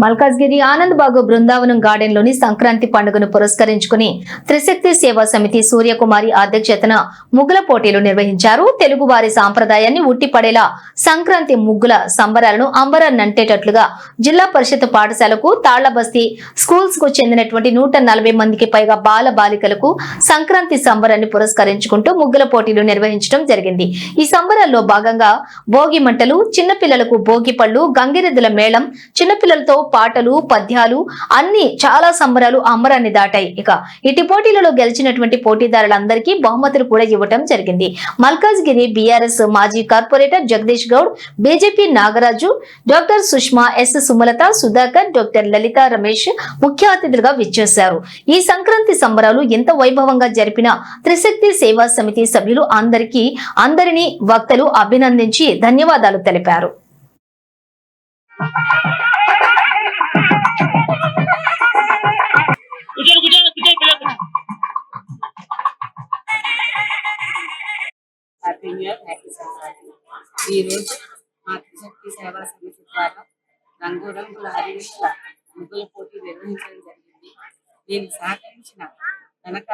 మల్కాజ్గిరి ఆనంద్ బాగు బృందావనం గార్డెన్ లోని సంక్రాంతి పండుగను పురస్కరించుకుని త్రిశక్తి సేవా సమితి సూర్యకుమారి అధ్యక్షతన ముగ్గుల పోటీలు నిర్వహించారు. తెలుగు వారి సాంప్రదాయాన్ని ఉట్టిపడేలా సంక్రాంతి ముగ్గుల సంబరాలను అంబరాన్నంటేటట్లుగా జిల్లా పరిషత్ పాఠశాలకు తాళ్లబస్తీ స్కూల్స్ కు చెందినటువంటి 140 మందికి పైగా బాల బాలికలకు సంక్రాంతి సంబరాన్ని పురస్కరించుకుంటూ ముగ్గుల పోటీలు నిర్వహించడం జరిగింది. ఈ సంబరాల్లో భాగంగా భోగి మంటలు, చిన్నపిల్లలకు భోగి పళ్ళు, గంగిరెద్దుల మేళం, చిన్నపిల్లలతో పాటలు, పద్యాలు అన్ని చాలా సంబరాలు అంబరాన్ని దాటాయి. ఇక ఇటు పోటీలలో గెలిచినటువంటి పోటీదారులందరికీ బహుమతులు కూడా ఇవ్వటం జరిగింది. మల్కాజ్గిరి బీఆర్ఎస్ మాజీ corporator Jagadish Goud, BJP Nagaraju, doctor Sushma, S Sumalatha, Sudhakar, doctor Lalitha Ramesh ముఖ్య అతిథులుగా విచ్చేశారు. ఈ సంక్రాంతి సంబరాలు ఎంత వైభవంగా జరిపిన త్రిశక్తి సేవా సమితి సభ్యులు అందరినీ వక్తలు అభినందించి ధన్యవాదాలు తెలిపారు. ఈ రోజు మా త్రిశక్తి సేవా సమితి ద్వారా రంగురంగుల హరివిష్ల ముగ్గుల పోటీ నిర్వహించడం జరిగింది. దీనికి సహకరించిన కనుక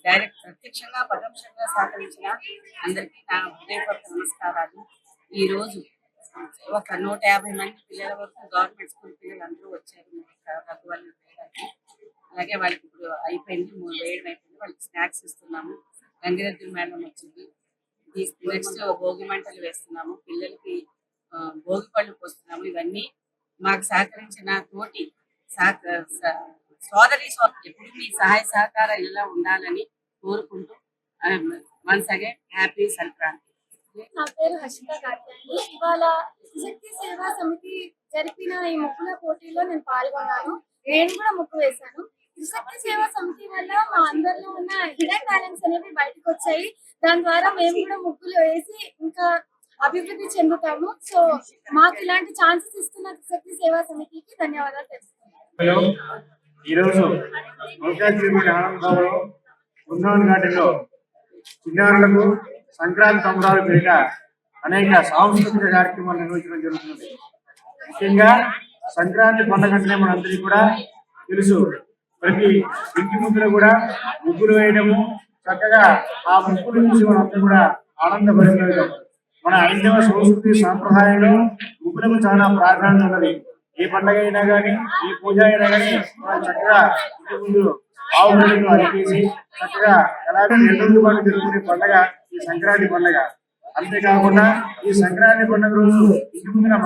డైరెక్ట్ ప్రత్యక్షంగా పరోక్షంగా సహకరించిన అందరికీ నా హృదయపూర్వక నమస్కారాలు. ఈ రోజు ఒక 150 మంది పిల్లల వరకు గవర్నమెంట్ స్కూల్ పిల్లలు అందరూ వచ్చారు. అలాగే వాళ్ళకి ఇప్పుడు అయిపోయింది, 3 వేయడం అయిపోయింది. వాళ్ళకి స్నాక్స్ ఇస్తున్నాము. గంగిరెద్దుల మేళం వచ్చింది. నెక్స్ట్ భోగి మంటలు వేస్తున్నాము. పిల్లలకి భోగి పళ్ళు పోస్తున్నాము. ఇవన్నీ మాకు సహకరించిన తోటి సోదరి ఎప్పుడు మీ సహాయ సహకారాలు ఇలా ఉండాలని కోరుకుంటూ వన్స్ అగైన్ హ్యాపీ సంక్రాంతి. నా పేరు హర్షిత కాట్యాని. ఇవాళ త్రిశక్తి సేవా సమితి జరిపిన ఈ ముగ్గుల పోటీలో నేను పాల్గొన్నాను. నేను కూడా ముగ్గు వేశాను. త్రిశక్తి సేవా సమితి వల్ల మా అందరిలో ఉన్న హిడెన్ టాలెంట్స్ అనేవి బయటకు వచ్చాయి. దాని ద్వారా మేము కూడా ముగ్గులు వేసి ఇంకా అభివృద్ధి చెందుతాము. సో మాకు ఇలాంటి ఛాన్సెస్ ఇస్తున్న త్రిశక్తి సేవా సమితికి ధన్యవాదాలు తెలుస్తున్నాను. ఈరోజు బృందావన్ గార్డెన్లో చిన్నారులకు సంక్రాంతి సంబరాలు పేరిట అనేక సాంస్కృతిక కార్యక్రమాలు నిర్వహించడం జరుగుతుంది. ముఖ్యంగా సంక్రాంతి పండుగ అంటే మనందరికీ కూడా తెలుసు. ప్రతి ఇంటి ముందులో కూడా ముగ్గులు వేయడము, చక్కగా ఆ ముగ్గులు చూసి మనందరూ కూడా ఆనందపరిచడం. మన హైందవ సంస్కృతి సాంప్రదాయంలో ముగ్గులకు చాలా ప్రాధాన్యత ఉన్నది. ఏ పండుగ అయినా కానీ, ఏ పూజ అయినా కానీ మనం చక్కగా ఇంటి ముందు ఆవులను అరికేసి చక్కగా ఎలాంటి 2 రోజుల పాటు జరుపుకునే పండుగ ఈ సంక్రాంతి పండుగ. అంతేకాకుండా ఈ సంక్రాంతి పండుగ రోజు ఇంటి ముందున